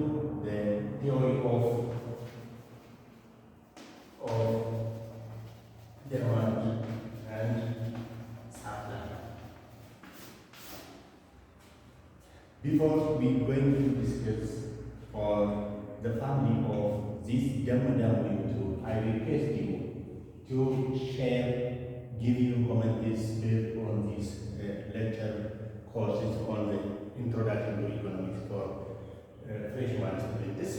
into the theory of demand and supply. Before we going to discuss for the family of this Damma Daamuu, I request you to share, give you comments based on this lecture courses on the introduction to economics for freshman students.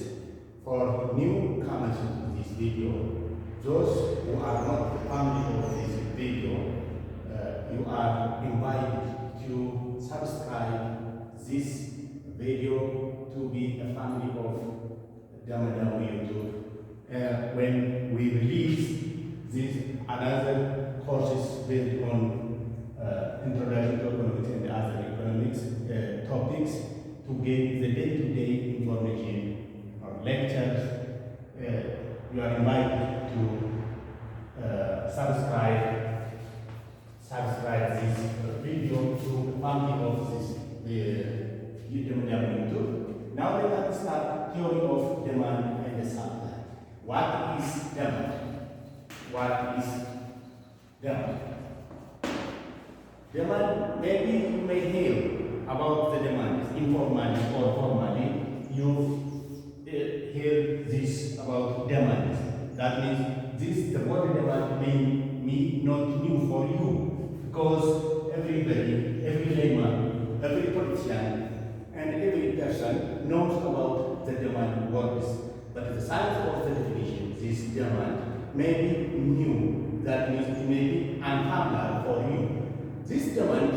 For newcomers to this video, those who are not family of this video, you are invited to subscribe this video to be a family of Damma Daamuu. When we release this another courses based on introduction to economics and other economics topics to get the day-to-day information or lectures, you are invited to subscribe this video to the family of this Daamuu. Now let us start theory of demand and supply. What is demand? What is demand? Demand, maybe you may hear about the demand informally or formally. You hear this about demand. That means this the word demand may not new for you, because everybody, every layman, every politician, and every person knows about the demand words. But the size of the definition, this demand, may be new. That means it may be unfamiliar for you. This demand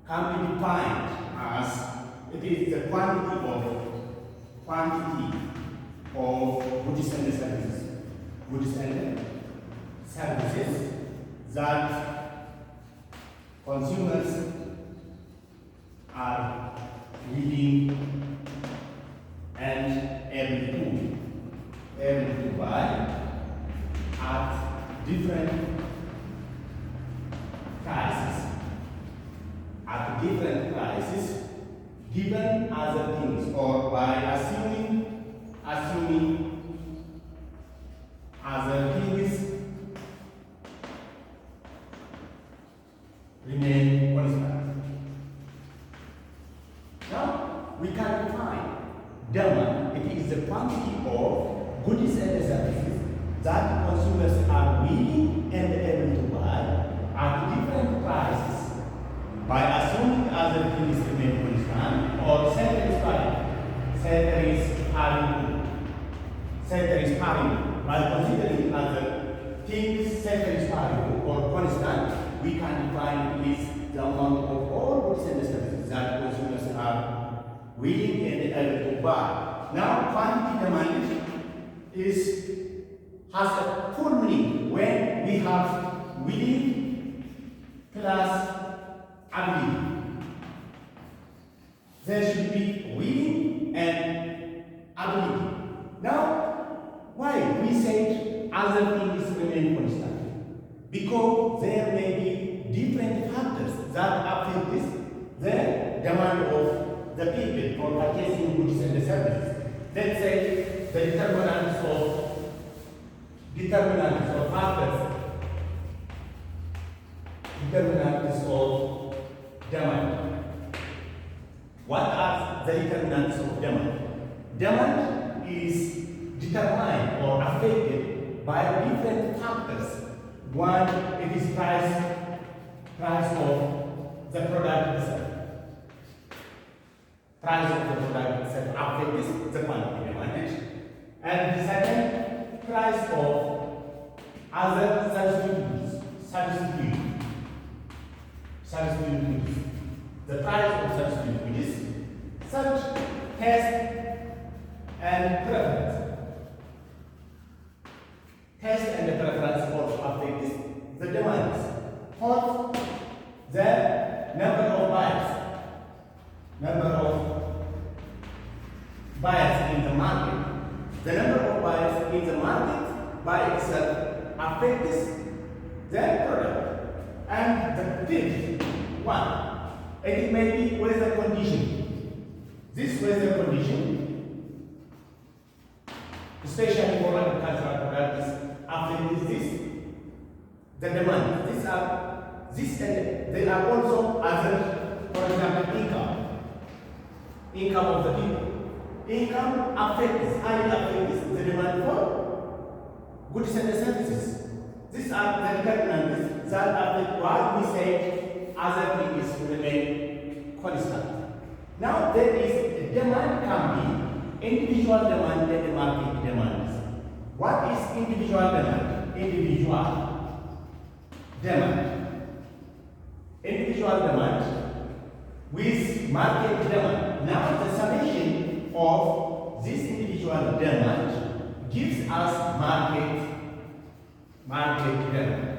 can be defined as it is the quantity of goods and services that consumers are willing and able to buy at different prices, given other things, or by assuming other things remain constant. Now we can define demand. It is the quantity of goods and services that consumers are willing and able to buy at different prices, by assuming other things remain constant or ceteris paribus. By considering other things ceteris paribus or constant, we can define it is the amount of all goods and services that consumers are willing and able to buy. Now, quantity demand has a full meaning when we have willing plus ability. There should be willing and ability. Now, why we say other things remain constant? Because there may be different factors that affect the demand of the people for purchasing goods and services. Let's say the determinants of factors, determinants of demand. What are the determinants of demand? Demand is determined or affected by different factors. One, it is price of the product itself. Price of the product itself affects the quantity demanded. And the second, price of other substitute goods. The price of substitute goods, such taste and preference. Taste and preference also affect the demands. Fourth, the number of buyers in the market. The number of buyers in the market by itself affects the product. And the fifth one, it may be weather condition. This weather condition, especially for agricultural products, affects this, the demand. And there are also other, for example, income of the people. Income highly affects the demand for goods and services. These are the determinants that affect what we say other things remain constant. Now there is demand can be individual demand and market demands. What is individual demand? Individual demand with market demand. Now the summation of this individual demand gives us market demand.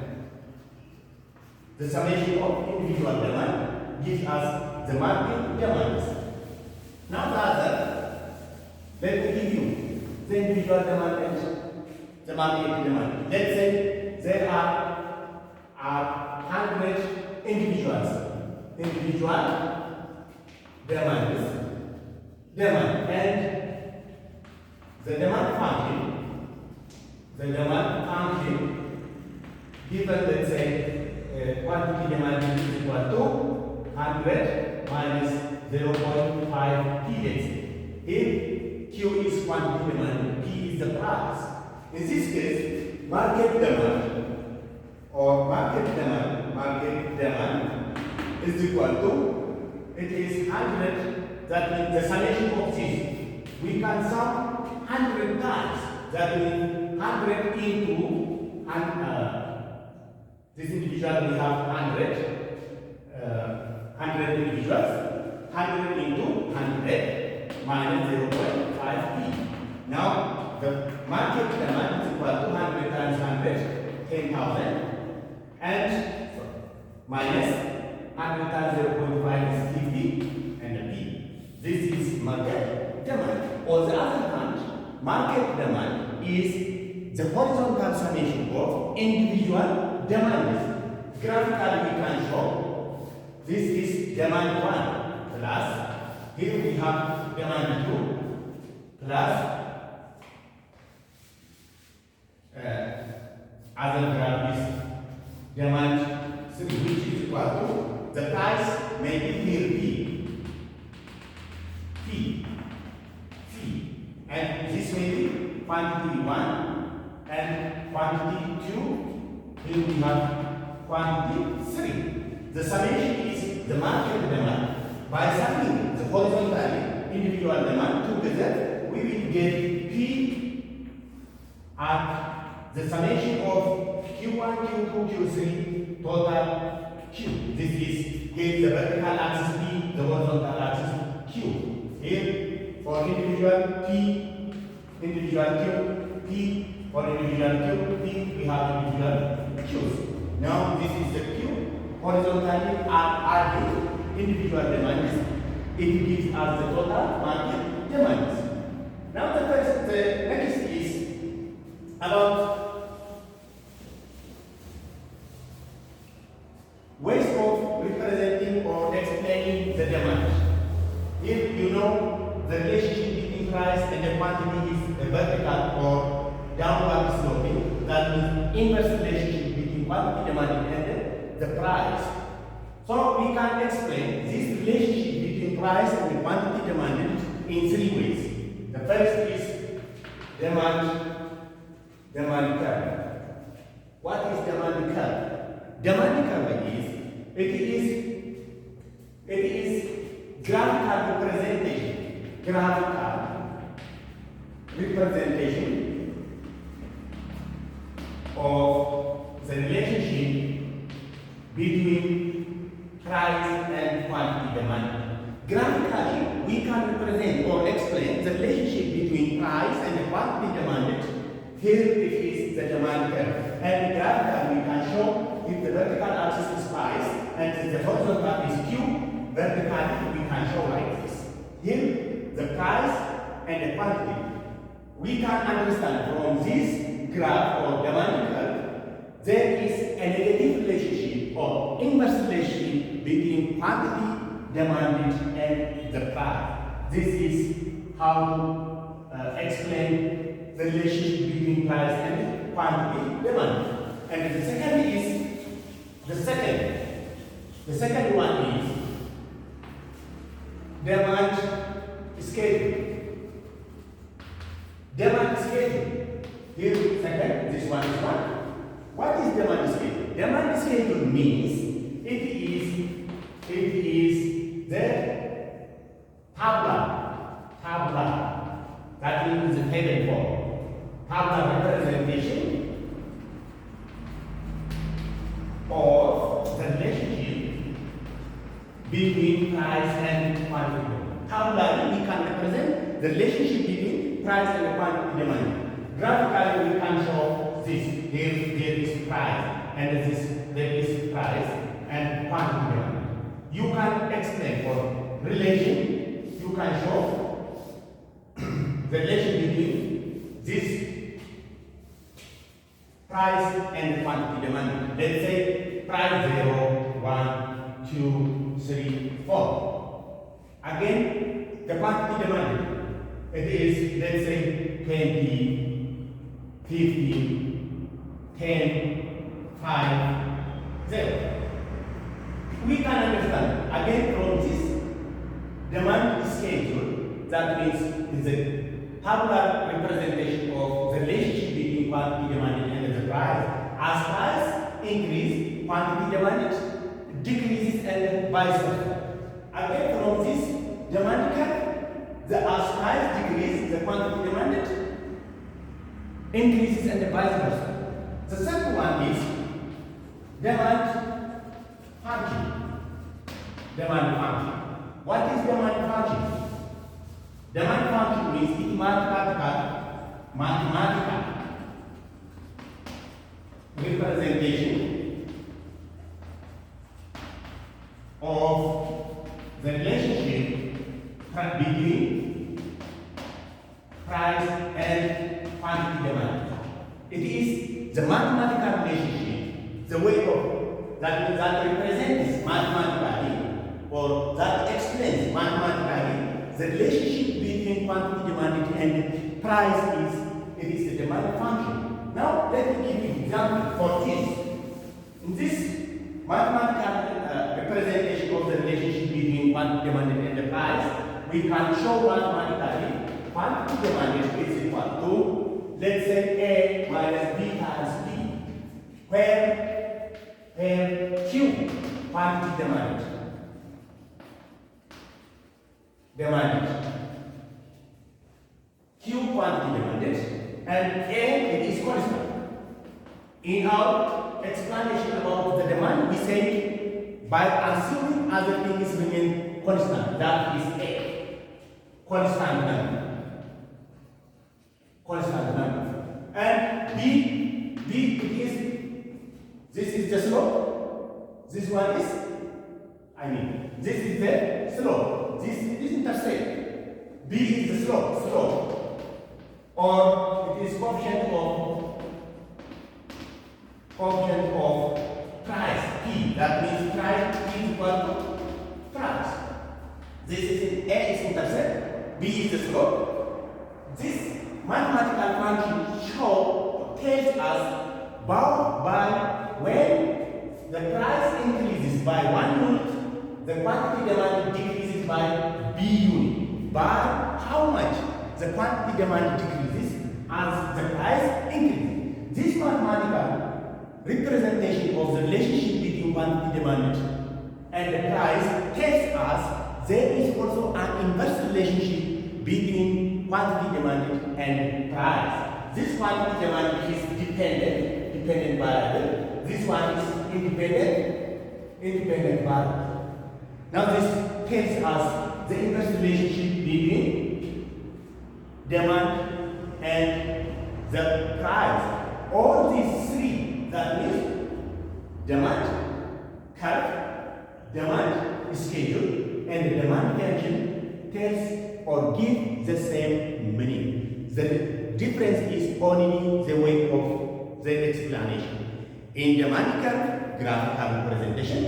The summation of individual demand gives us the market demands. Now the other, let me give you the individual demand and the market demand. Let's say there are 100 individual demands, and the demand function given, let's say, quantity demand is equal to 100 minus 0.5 p. If Q is quantity demand, P is the price. In this case, market demand is equal to, it is 100, that means the summation of this. We can sum 100 times, that means 100 into this individual we have 100 individuals, 100 into 100 minus 0.5 p. Now the market demand is equal to 100 times 100, 10,000, and minus 100 times 0.5 is 50, and the p. This is market demand. On the other hand, market demand is the horizontal summation of individual demands. Graphically we can show this is demand 1 plus, here we have demand 2 plus other graph is demand 3, which is equal to the price may be here P, and this may be quantity 1 and quantity 2. Here we have quantity 3. The summation is the market demand. By summing the horizontal individual demand together, we will get P at the summation of Q1, Q2, Q3, total Q. This is the vertical axis P, the horizontal axis Q. Here for individual P, individual Q, P, for individual Q, P, we have individual Qs. Now this is the Q, horizontally are individual demands. It gives us the total market demands. Now the next is about ways of representing or explaining the demand. If you know the relationship between price and the quantity is a vertical or downward sloping, that means inverse relationship between quantity demanded and the price. So we can explain this relationship between price and the quantity demanded in 3 ways. The first is demand curve. What is demand curve? Demand curve is it is graphical representation of the relationship between price and quantity demand. Graphically, we can represent or explain the relationship between price and the quantity demanded. Here it is the demand curve. And graphically, we can show if the vertical axis is price and the horizontal is Q, vertically we can show like this. Here, the price and the quantity. We can understand from this graph or demand curve, there is a negative relationship or inverse relationship between quantity demanded and the price. This is how to explain the relationship between price and quantity demand. And the second one is demand schedule. Demand schedule. Here, second, this one is one. What is demand schedule? Demand schedule means it is the tabla. That means the table form. Tabla representation of the relationship between price and quantity. Tabla, we can represent the relationship between price and quantity demand. Graphically, we can show this. There is price, and there is price and quantity demand. You can explain for relation. You can show the relation between this price and quantity demand. Let's say price 0, 1, 2, 3, 4. Again, the quantity demanded. It is, let's say, 20, 50, 10, 5, 0. We can understand, again from this demand schedule, that means is a tabular representation of the relationship between quantity demanded and the price. As price increases, quantity demanded decreases and vice versa. Again from this demand curve, as price decreases, the quantity demanded increases and vice versa. The second one is demand function. Demand function. What is demand function? Demand function means it mathematical representation of the relationship between price and quantity demand. It is the mathematical relationship, the way of that represents mathematically, or that explains mathematically the relationship between quantity demanded and price is the demand function. Now let me give you an example for this. In this mathematical representation of the relationship between quantity demanded and the price, we can show mathematically quantity demanded is equal to, let's say, A minus B times B, where Q, quantity demanded. Q quantity demanded, and A it is constant. In our explanation about the demand, we say by assuming other things remain constant, that is A, constant number. And B it is, this is the slope, this one is, this is the slope, this intercept. B is the slope, or it is coefficient of price, P. That means price is equal to price. This is A is intercept, B is the slope. This mathematical function tells us bound by when the price increases by 1 unit, the quantity demand decreases by B unit. By how much the quantity demand decreases as the price increases. This mathematical representation of the relationship between quantity demand and the price tells us there is also an inverse relationship between quantity demanded and price. This quantity demand is dependent variable. This one is independent variable. Now this tells us the inverse relationship between demand and the price. All these three, that means demand curve, demand schedule, and the demand function tells or give the same meaning. The difference is only the way of the explanation. In demand curve, graphical representation,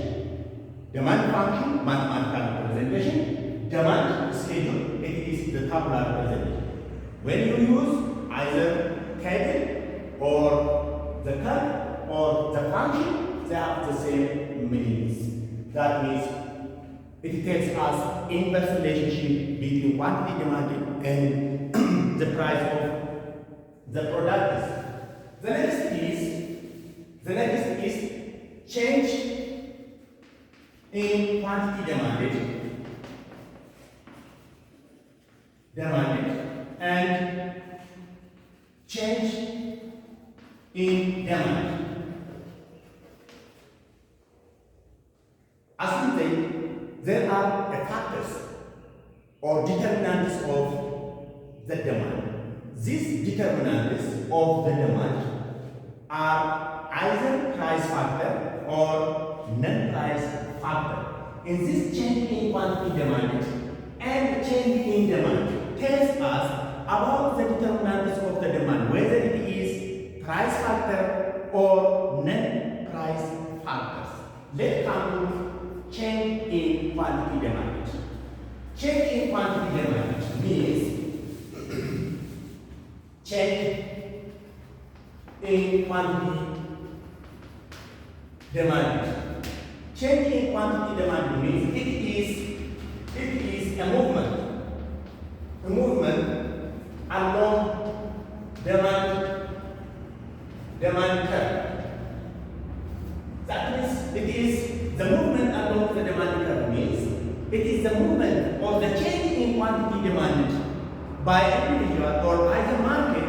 demand function, mathematical representation, demand schedule, it is the tabular representation. When you use either table or the curve or the function, they have the same meanings. That means it tells us inverse relationship between quantity demanded and the price of the product. The next is change in quantity demanded and change in demand. As we say, there are factors or determinants of the demand. These determinants of the demand are either price factor or non-price factor. In this change in quantity demanded and change in demand tells us about the determinants of the demand, whether it is price factor or non-price factors. Let's come to change in quantity demanded. Change in quantity demanded means change in quantity demanded. Change in quantity demanded means it is a movement along demand curve. That means it is the movement along the demand curve means it is the movement or the change in quantity demanded by an individual or by the market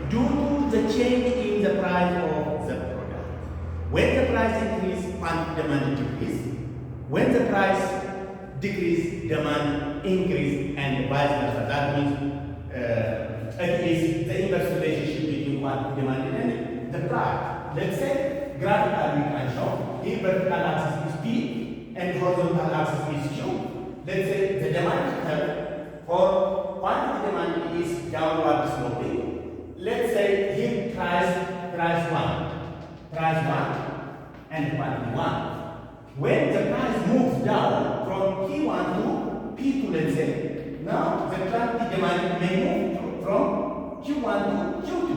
due to the change in the price of the product. When the price increases, quantity demand decreases. When the price decreases, demand increases, and vice versa. That means it is the inverse relationship between quantity demanded and the price. Let's say graphically we can show if vertical axis is P and horizontal axis is Q. Let's say the demand curve for quantity demand is downward sloping. Let's say here price 1 and quantity 1. When the price moves down from P1 to P2, let's say, now the quantity demand may move from Q1 to Q2.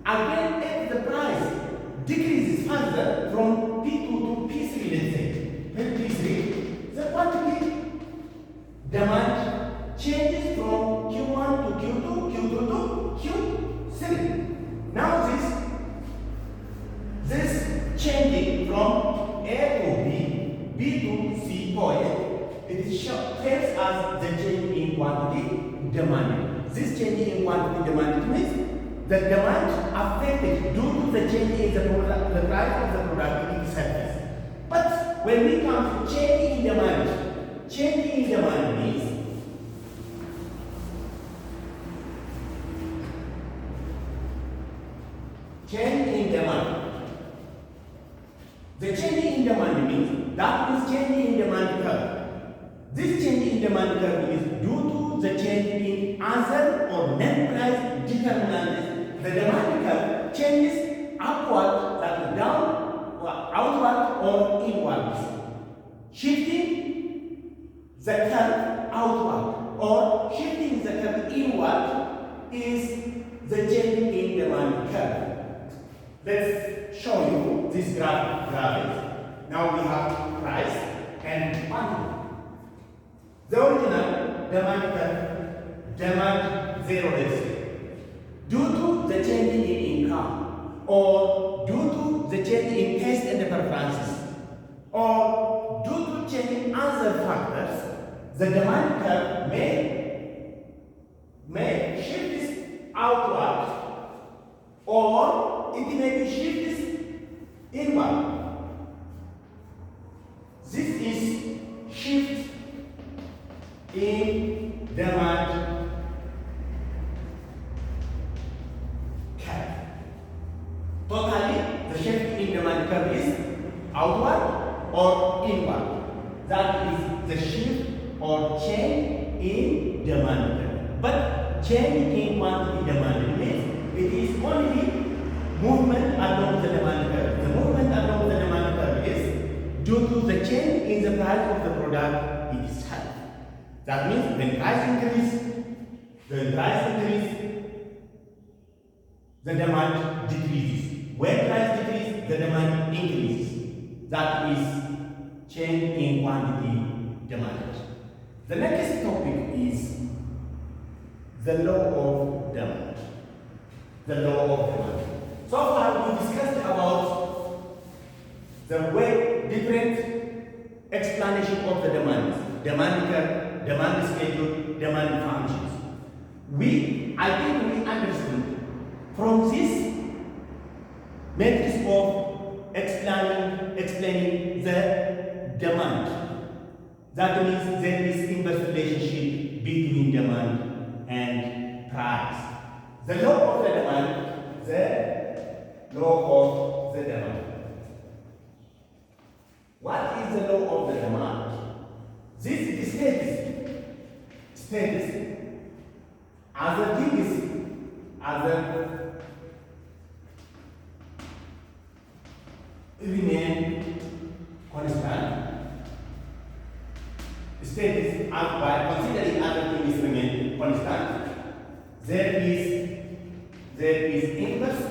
Again, if the price decreases further from P2 to P3, let's say, when P3, the quantity demand changes from Q1 to Q2, Q2 to Q3. Now this changing from A to B to C point, it tells us the change in quantity demanded. This change in quantity demanded means the demand affected due to the change in the price of the product in surface. But when we come to change in demand, change in demand means change in demand. The change in demand means that is change in demand curve. This change in demand curve is due to the change in other or non-price determinants. The demand curve changes upward, like down, or outward, or inwards, shifting the curve outward or shifting the curve inward is the change in demand curve. Let's show you this graphics. Now we have price and quantity. The original demand curve, demand 0, let's say, due to the change in income, or due to the change in taste and preferences, or due to change in other factors, the demand curve may shift outward, or it may be shifted inward. This is shift in demand curve. Totally, the shift in demand curve is outward or inward. That is the shift or change in demand curve. But change in quantity demand means it is only movement along the demand curve. The movement along the demand curve is due to the change in the price of the product itself. That means when price increase, the demand decreases. When price decreases, the demand increases. That is change in quantity demanded. The next topic is the law of demand. The law of demand. So far we discussed about the way different explanation of the demands. Demand curve, demand schedule, demand functions. I think we understood from this matrix of explaining the demand. That means there is inverse relationship between demand and price. The law of the demand, What is the law of the demand? This is status. Other things, remain constant. Status, by considering other things remain constant, there is inverse.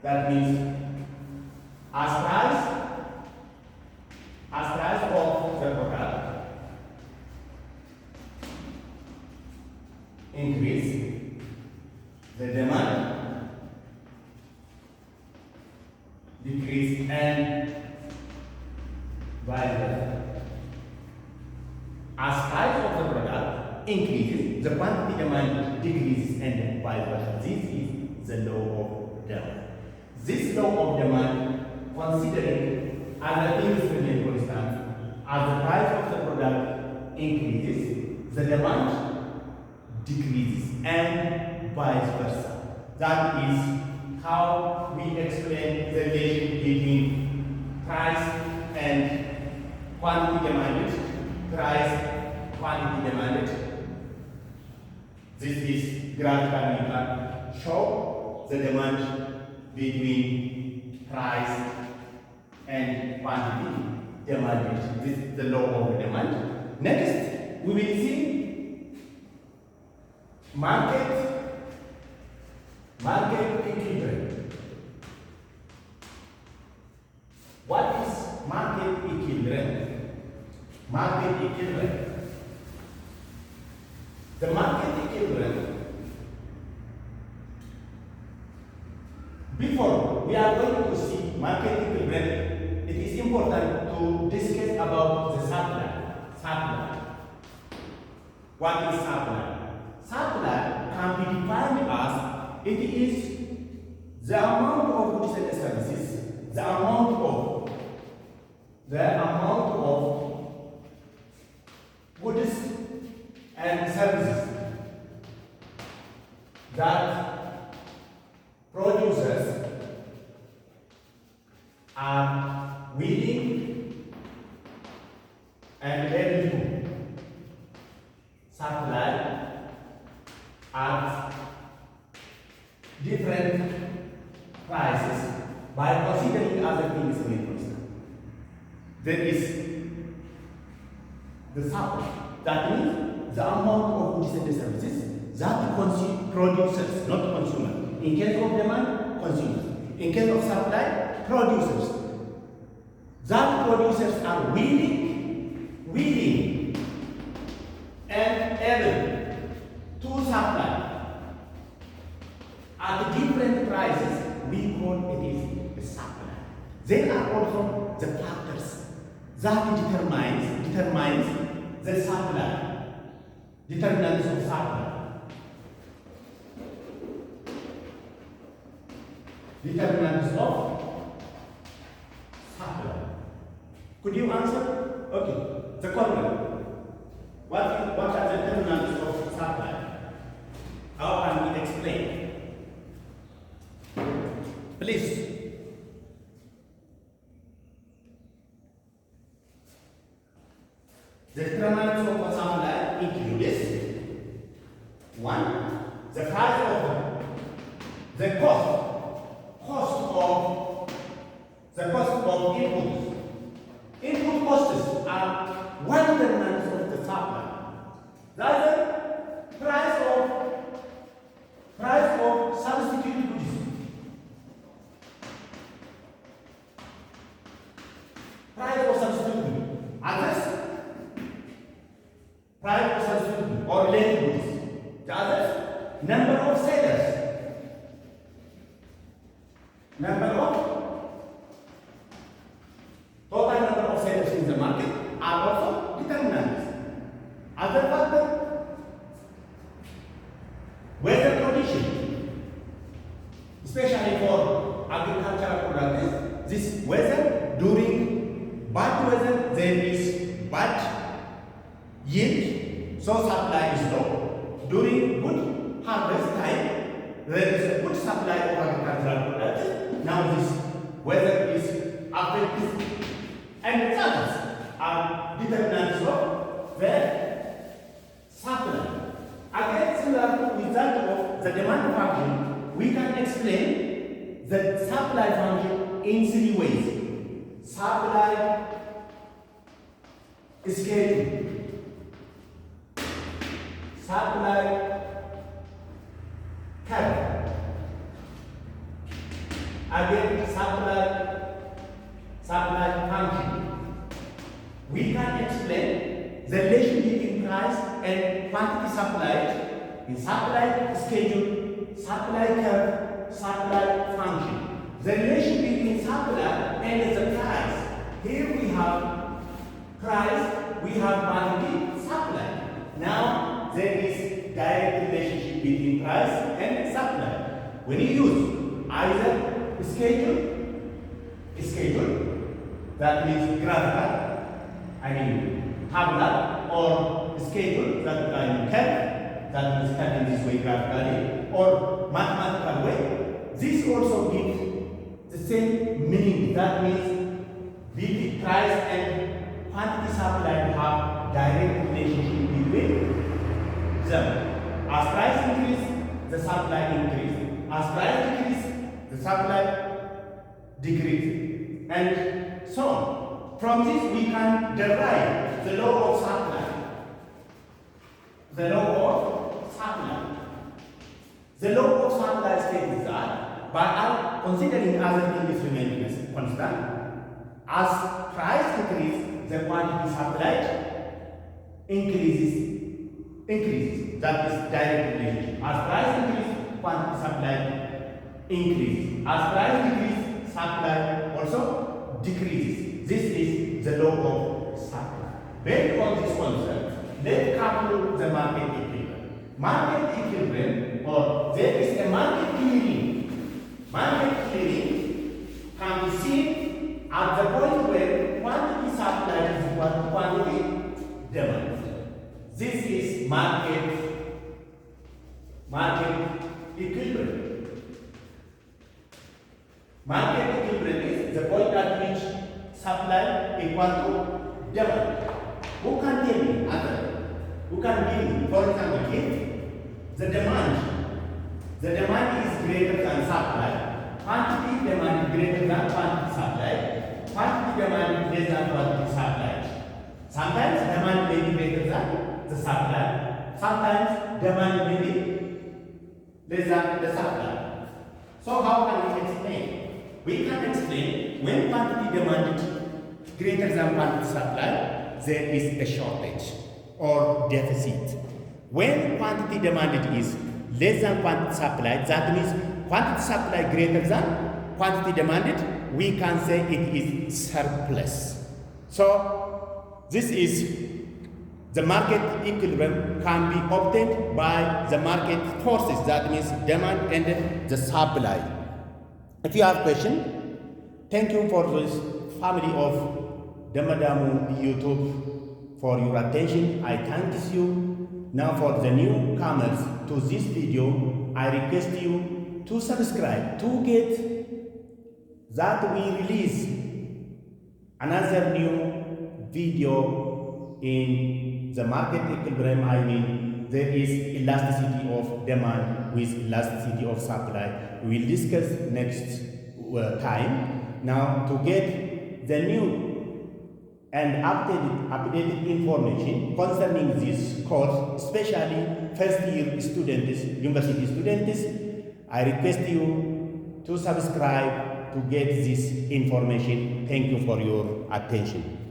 That means as price of the product increase, the demand decrease, and vice versa. As price of the product increases, the quantity demand decreases, and vice versa. This is the law of demand. This law of demand, considering other things remain constant, as the price of the product increases, the demand decreases, and vice versa. That is how we explain the relation between price and quantity demanded. Quantity demanded. This is graphically can show the demand between price and quantity demanded. This is the law of demand. Next, we will see market equilibrium. What is market equilibrium? Market equilibrium. The market equilibrium, before we are going to see market equilibrium, it is important to discuss about the supply. What is supply? Supply can be defined as it is the amount of goods and services, the amount of goods and services that producers are willing and able to supply at different prices by considering other things in constant. There is the supply. That means the amount of goods and services that producers, not consumers. In case of demand, consumers. In case of supply, producers. That producers are willing and able to supply at different prices. We call it is the supply. There are also the factors that determines the supply, determinants of supply. Determinants of supply. Could you answer? Okay. The corner. What are the determinants of supply? How can we explain? Please. The determinants of supply include one, the price of the cost of inputs. Input costs are one determinant of the supply. number of total number of sellers in the market are also determinants. Other factor, weather condition, especially for agricultural products. This weather, during bad weather there is bad yield, so supply is low. During good harvest time, there is a good supply of agricultural products. Now this weather is affected, and results are determinants of the supply. Again, similar with that of the demand function, we can explain the supply function in three ways. Supply schedule, supply curve, again supply function. We can explain the relation between price and quantity supplied in supply schedule, supply curve, supply function. The relation between supply and the price. Here we have price, we have quantity, supply. Now there is direct relationship between price and supply. When you use either schedule, that means graphical, tabular, or schedule, that curve, that means cut in this way graphically, or mathematical way, this also gives the same meaning. That means the price and quantity supply have direct relationship between them. As price increase, the supply increase. As price decrease, the supply decrease, and so on. From this we can derive the law of supply. The law of supply. The law of supply states that by considering other things remaining constant, as price increases, the quantity supplied increases. That is direct relationship. As price increases, quantity supplied increases. As price decreases, supply also decreases. This is the law of supply. Based on this concept, let's calculate the market equilibrium. Market equilibrium, or there is a market clearing. Market clearing can be seen at the point where quantity supply is equal to quantity demand. This is market equilibrium. Market equilibrium is the point at which supply equal to demand. Who can tell me other? Who can give me, for example, if the demand is greater than supply, quantity demand is greater than quantity supply, quantity demand is less than quantity supply. Sometimes demand may be greater than the supply, sometimes demand may be less than the supply. So how can we explain? We can explain when quantity demand is greater than quantity supply, there is a shortage or deficit. When quantity demanded is less than quantity supply, that means quantity supply greater than quantity demanded, we can say it is surplus. So this is the market equilibrium can be obtained by the market forces, that means demand and the supply. If you have question, thank you for this family of Damma Daamuu YouTube for your attention. I thank you. Now for the newcomers to this video, I request you to subscribe to get that we release another new video in the market equilibrium. There is elasticity of demand with elasticity of supply. We will discuss next time. Now to get the new and updated information concerning this course, especially first year students, university students, I request you to subscribe to get this information. Thank you for your attention.